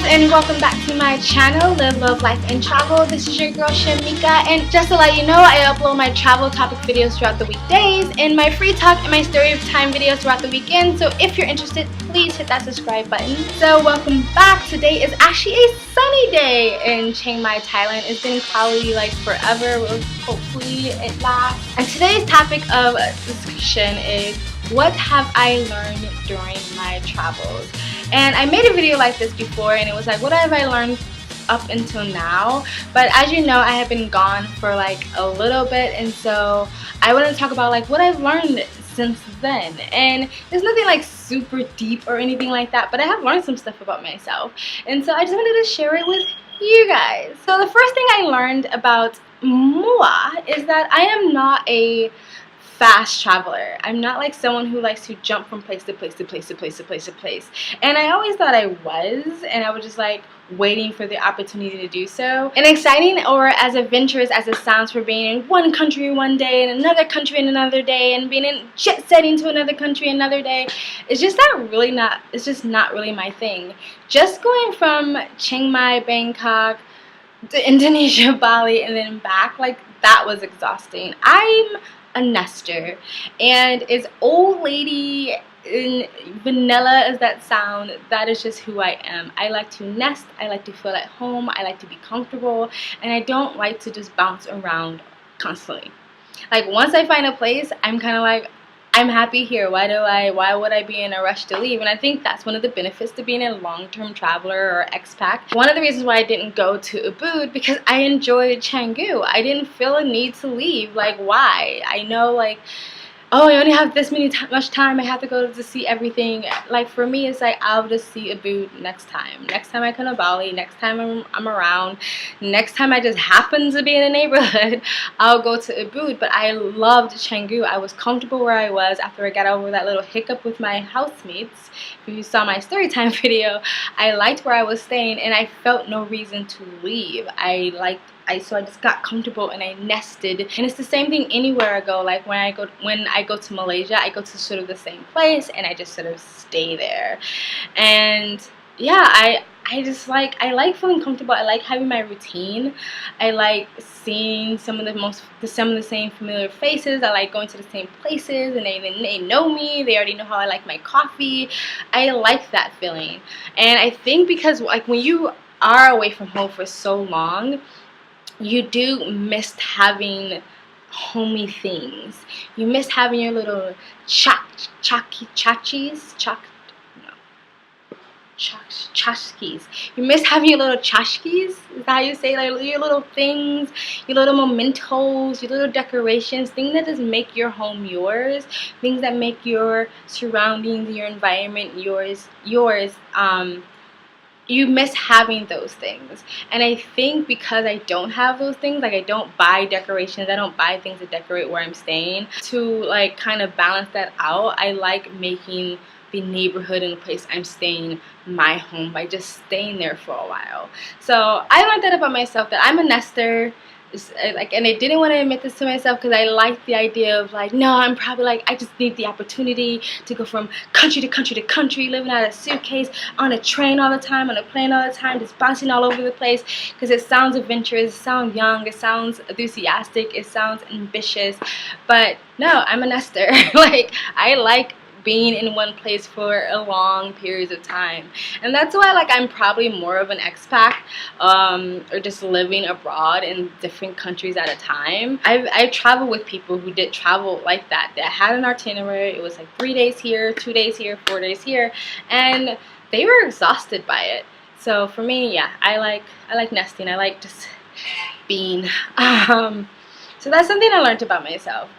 guys, and welcome back to my channel, Live, Love, Life, and Travel. This is your girl Shamika, and just to let you know, I upload my travel topic videos throughout the weekdays and my free talk and my story of time videos throughout the weekend. So if you're interested, please hit that subscribe button. So welcome back. Today is actually a sunny day in Chiang Mai, Thailand. It's been cloudy like forever. Hopefully it lasts. And today's topic of discussion is, what have I learned during my travels? And I made a video like this before, and it was like, what have I learned up until now? But as you know, I have been gone for like a little bit, and so I want to talk about like what I've learned since then. And there's nothing like super deep or anything like that, but I have learned some stuff about myself, and so I just wanted to share it with you guys. So the first thing I learned about Mua is that I am not a fast traveler. I'm not like someone who likes to jump from place to place to place to place to place to place. And I always thought I was, and I was just like waiting for the opportunity to do so. And exciting or as adventurous as it sounds for being in one country one day and another country in another day and being in jet setting to another country another day, it's just not really my thing. Just going from Chiang Mai, Bangkok to Indonesia, Bali, and then back, like that was exhausting. I'm a nester, and as old lady in vanilla as that sound, that is just who I am. I like to nest, I like to feel at home, I like to be comfortable, and I don't like to just bounce around constantly. Like once I find a place, I'm kind of like, I'm happy here. Why would I be in a rush to leave? And I think that's one of the benefits to being a long-term traveler or expat. One of the reasons why I didn't go to Ubud, because I enjoyed Canggu. I didn't feel a need to leave. Like, why? I know, like, oh, I only have this much time, I have to go to see everything. Like for me, it's like, I'll just see Ubud next time. Next time I come to Bali, next time I'm around, next time I just happen to be in a neighborhood, I'll go to Ubud. But I loved Canggu. I was comfortable where I was after I got over that little hiccup with my housemates. If you saw my story time video, I liked where I was staying, and I felt no reason to leave. So I just got comfortable and I nested. And it's the same thing anywhere I go. Like when I go to Malaysia, I go to sort of the same place and I just sort of stay there. And yeah, I like feeling comfortable. I like having my routine. I like seeing some of the same familiar faces. I like going to the same places, and they know me. They already know how I like my coffee. I like that feeling. And I think because like when you are away from home for so long, you do miss having homey things. You miss having your little chashkis. You miss having your little chashkis. Is that how you say, like your little things, your little mementos, your little decorations, things that just make your home yours, things that make your surroundings, your environment yours. You miss having those things. And I think because I don't have those things, like I don't buy decorations, I don't buy things to decorate where I'm staying, to like kind of balance that out, I like making the neighborhood and the place I'm staying my home by just staying there for a while. So I learned that about myself, that I'm a nester. And I didn't want to admit this to myself because I like the idea of like, no, I'm probably like, I just need the opportunity to go from country to country to country, living out of a suitcase, on a train all the time, on a plane all the time, just bouncing all over the place, because it sounds adventurous, it sounds young, it sounds enthusiastic, it sounds ambitious. But no, I'm a nester. Like, I like being in one place for a long periods of time, and that's why like I'm probably more of an expat, or just living abroad in different countries at a time. I've traveled with people who did travel like that had an itinerary. It was like 3 days here, 2 days here, 4 days here, and they were exhausted by it. So for me, yeah, I like nesting. I like just being. So that's something I learned about myself.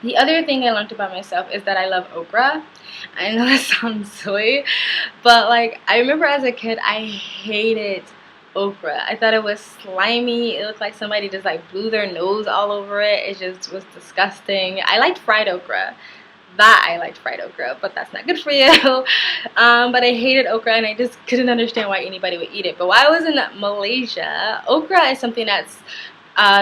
The other thing I learned about myself is that I love okra. I know that sounds silly, but like I remember as a kid, I hated okra. I thought it was slimy. It looked like somebody just like blew their nose all over it. It just was disgusting. I liked fried okra. I liked fried okra, but that's not good for you. But I hated okra, and I just couldn't understand why anybody would eat it. But while I was in Malaysia, okra is something that's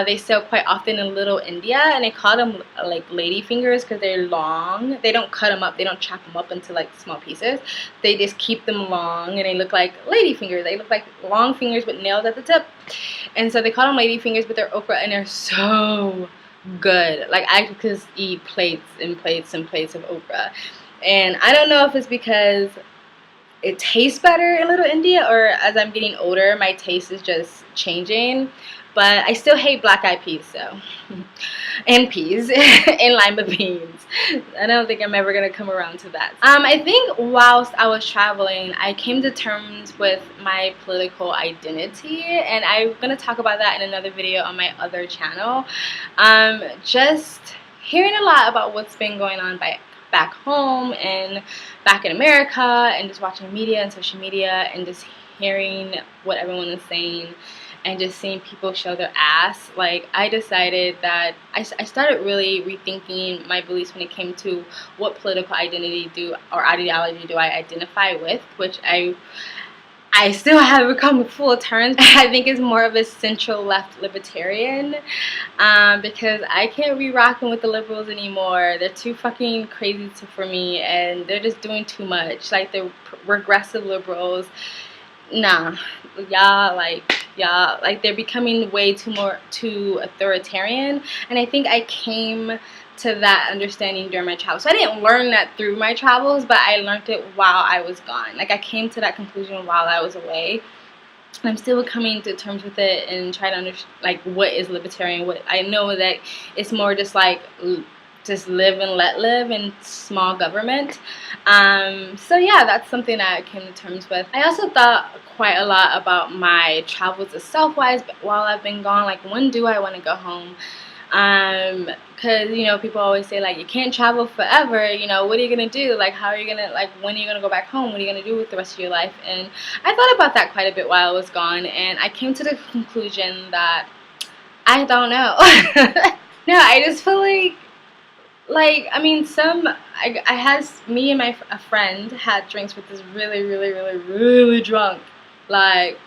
They sell quite often in Little India, and they call them like lady fingers because they're long. They don't cut them up. They don't chop them up into like small pieces. They just keep them long, and they look like lady fingers. They look like long fingers with nails at the tip, and so they call them lady fingers. But they're okra, and they're so good. Like I could just eat plates and plates and plates of okra, and I don't know if it's because it tastes better in Little India, or as I'm getting older, my taste is just changing. But I still hate black eyed peas, so. And peas. And lima beans. I don't think I'm ever going to come around to that. I think whilst I was traveling, I came to terms with my political identity. And I'm going to talk about that in another video on my other channel. Just hearing a lot about what's been going on back home and back in America, and just watching media and social media and just hearing what everyone is saying and just seeing people show their ass. Like, I decided that I started really rethinking my beliefs when it came to what political identity or ideology do I identify with, which I still haven't come to full terms. I think it's more of a central left libertarian, because I can't be rocking with the liberals anymore. They're too fucking crazy for me, and they're just doing too much. Like, the regressive liberals, nah, y'all, they're becoming way too authoritarian. And I think I came to that understanding during my travels. So I didn't learn that through my travels, but I learned it while I was gone. Like, I came to that conclusion while I was away. And I'm still coming to terms with it and trying to understand, like, what is libertarian. What I know that it's more just like just live and let live and small government. So yeah, that's something that I came to terms with. I also thought quite a lot about my travels itself while I've been gone. Like, when do I want to go home? Because, you know, people always say, like, you can't travel forever, you know, what are you gonna do? Like, how are you gonna, like, when are you gonna go back home? What are you gonna do with the rest of your life? And I thought about that quite a bit while I was gone, and I came to the conclusion that I don't know. No, I just feel like, I mean, me and a friend had drinks with this really drunk, like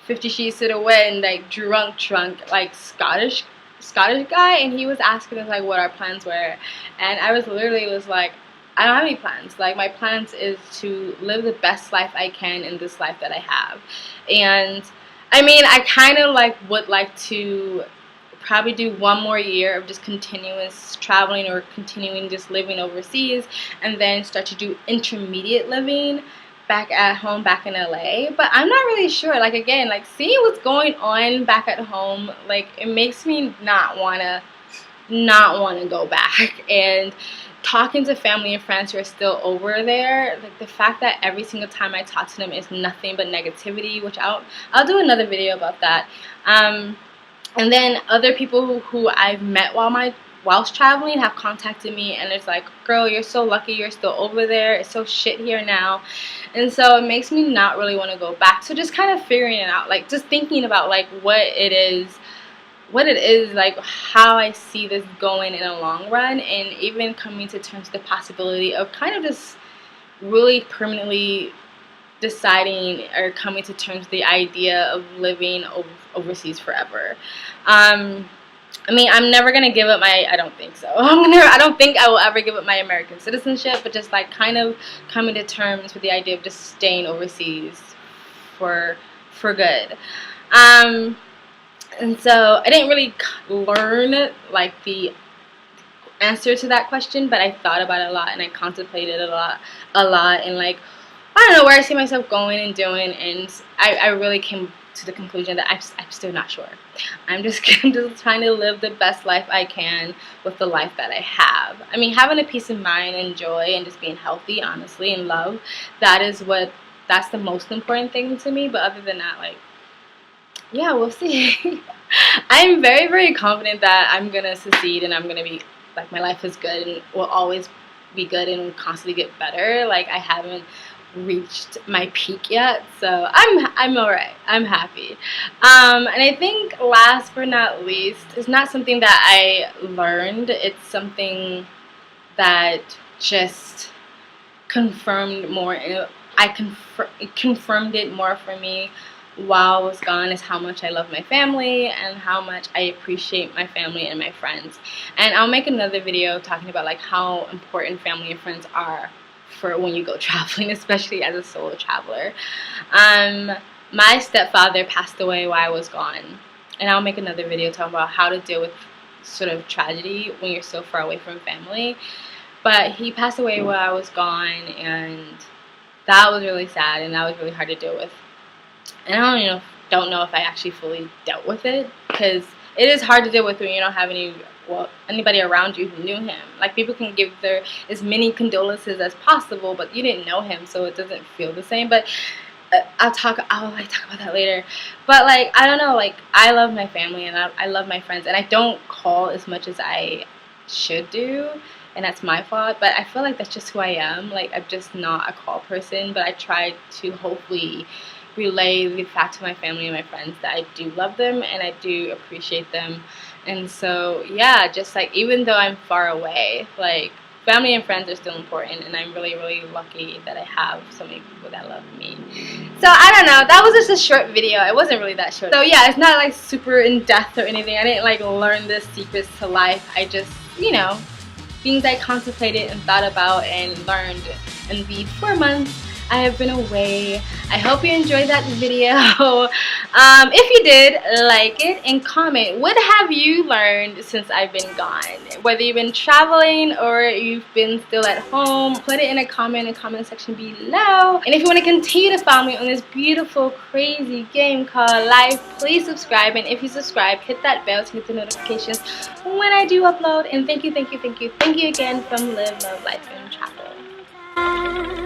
50 Shades to the Wind, like drunk, like Scottish guy, and he was asking us, like, what our plans were, and I was like, I don't have any plans. Like, my plans is to live the best life I can in this life that I have. And I mean, I kind of would like to probably do one more year of just continuous traveling or continuing just living overseas, and then start to do intermediate living back at home, back in LA. But I'm not really sure. Like, again, like, seeing what's going on back at home, like, it makes me not wanna go back. And talking to family and friends who are still over there, like, the fact that every single time I talk to them is nothing but negativity, which I'll do another video about that. And then other people who I've met whilst traveling have contacted me, and it's like, girl, you're so lucky you're still over there. It's so shit here now. And so it makes me not really want to go back. So just kind of figuring it out, like, just thinking about, like, what it is, like, how I see this going in the long run, and even coming to terms with the possibility of kind of just really permanently deciding or coming to terms with the idea of living overseas forever. I mean, I'm never gonna give up I don't think so. I don't think I will ever give up my American citizenship, but just, like, kind of coming to terms with the idea of just staying overseas for good. And so I didn't really learn, like, the answer to that question, but I thought about it a lot, and I contemplated a lot, and, like, I don't know where I see myself going and doing, and I really came to the conclusion that I'm still not sure. I'm just trying to live the best life I can with the life that I have. I mean, having a peace of mind and joy and just being healthy, honestly, and love, that's the most important thing to me. But other than that, like, yeah, we'll see. I'm very confident that I'm gonna succeed, and I'm gonna be, like, my life is good and will always be good and constantly get better. Like, I haven't reached my peak yet, so I'm alright. I'm happy. And I think last but not least, it's not something that I learned. It's something that just confirmed more. It confirmed it more for me while I was gone is how much I love my family and how much I appreciate my family and my friends. And I'll make another video talking about like how important family and friends are for when you go traveling, especially as a solo traveler. My stepfather passed away while I was gone, and I'll make another video talking about how to deal with sort of tragedy when you're so far away from family. But he passed away while I was gone, and that was really sad, and that was really hard to deal with. And I don't know if I actually fully dealt with it, because it is hard to deal with when you don't have anybody around you who knew him. Like, people can give their as many condolences as possible, but you didn't know him, so it doesn't feel the same. But I'll talk about that later. But like, I don't know, like, I love my family and I love my friends, and I don't call as much as I should do, and that's my fault. But I feel like that's just who I am. Like, I'm just not a call person, but I try to hopefully relay the fact to my family and my friends that I do love them and I do appreciate them. And so yeah, just like, even though I'm far away, like, family and friends are still important, and I'm really, really lucky that I have so many people that love me. So I don't know, that was just a short video. It wasn't really that short. So yeah, it's not like super in depth or anything. I didn't like learn the secrets to life. I just, things I contemplated and thought about and learned in the 4 months I have been away. I hope you enjoyed that video. If you did, like it and comment. What have you learned since I've been gone? Whether you've been traveling or you've been still at home, put it in a comment in the comment section below. And if you want to continue to follow me on this beautiful, crazy game called life, please subscribe. And if you subscribe, hit that bell to get the notifications when I do upload. And thank you again from Live, Love, Life, and Travel.